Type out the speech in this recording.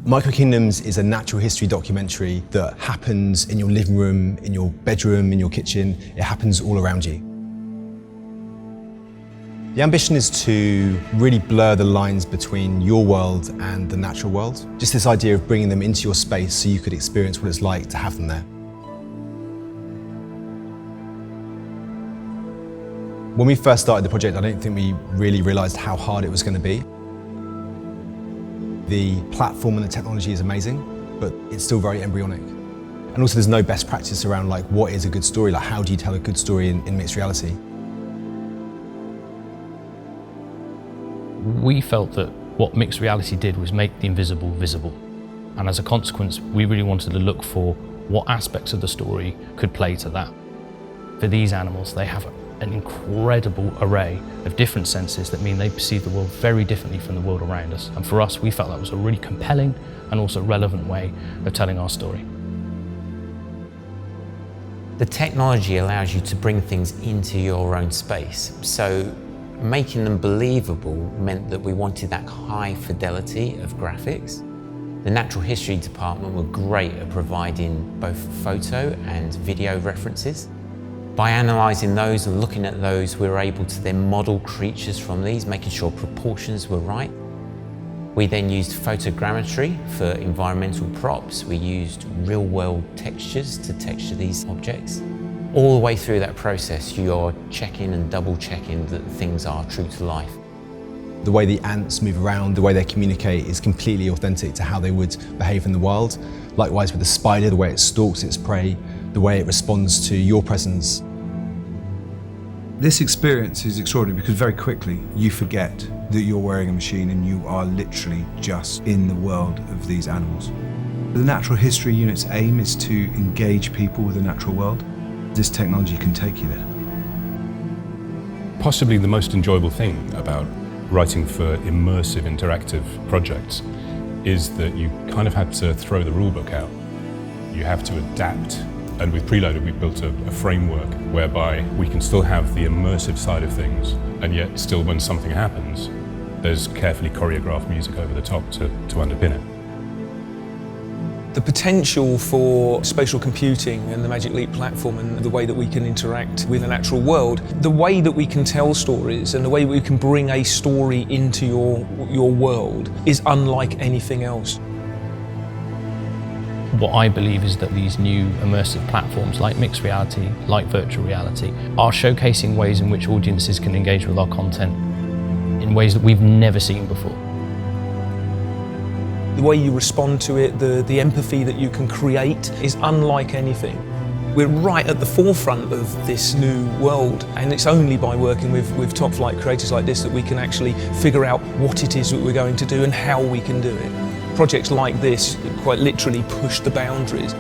Microkingdoms is a natural history documentary that happens in your living room, in your bedroom, in your kitchen. It happens all around you. The ambition is to really blur the lines between your world and the natural world. Just this idea of bringing them into your space so you could experience what it's like to have them there. When we first started the project, I don't think we really realised how hard it was going to be. The platform and the technology is amazing, but it's still very embryonic. And also there's no best practice around like what is a good story, like how do you tell a good story in mixed reality. We felt that what mixed reality did was make the invisible visible. And as a consequence, we really wanted to look for what aspects of the story could play to that. For these animals, they have an incredible array of different senses that mean they perceive the world very differently from the world around us. And for us, we felt that was a really compelling and also relevant way of telling our story. The technology allows you to bring things into your own space. So making them believable meant that we wanted that high fidelity of graphics. The natural history department were great at providing both photo and video references. By analysing those and looking at those, we were able to then model creatures from these, making sure proportions were right. We then used photogrammetry for environmental props. We used real-world textures to texture these objects. All the way through that process, you're checking and double-checking that things are true to life. The way the ants move around, the way they communicate is completely authentic to how they would behave in the wild. Likewise with the spider, the way it stalks its prey, the way it responds to your presence. This experience is extraordinary because very quickly you forget that you're wearing a machine and you are literally just in the world of these animals. The Natural History Unit's aim is to engage people with the natural world. This technology can take you there. Possibly the most enjoyable thing about writing for immersive interactive projects is that you kind of have to throw the rulebook out. You have to adapt. And with Preloaded, we've built a framework whereby we can still have the immersive side of things, and yet still when something happens, there's carefully choreographed music over the top to underpin it. The potential for spatial computing and the Magic Leap platform and the way that we can interact with the natural world, the way that we can tell stories and the way we can bring a story into your world is unlike anything else. What I believe is that these new immersive platforms like mixed reality, like virtual reality, are showcasing ways in which audiences can engage with our content in ways that we've never seen before. The way you respond to it, the empathy that you can create is unlike anything. We're right at the forefront of this new world, and it's only by working with top-flight creators like this that we can actually figure out what it is that we're going to do and how we can do it. Projects like this quite literally push the boundaries.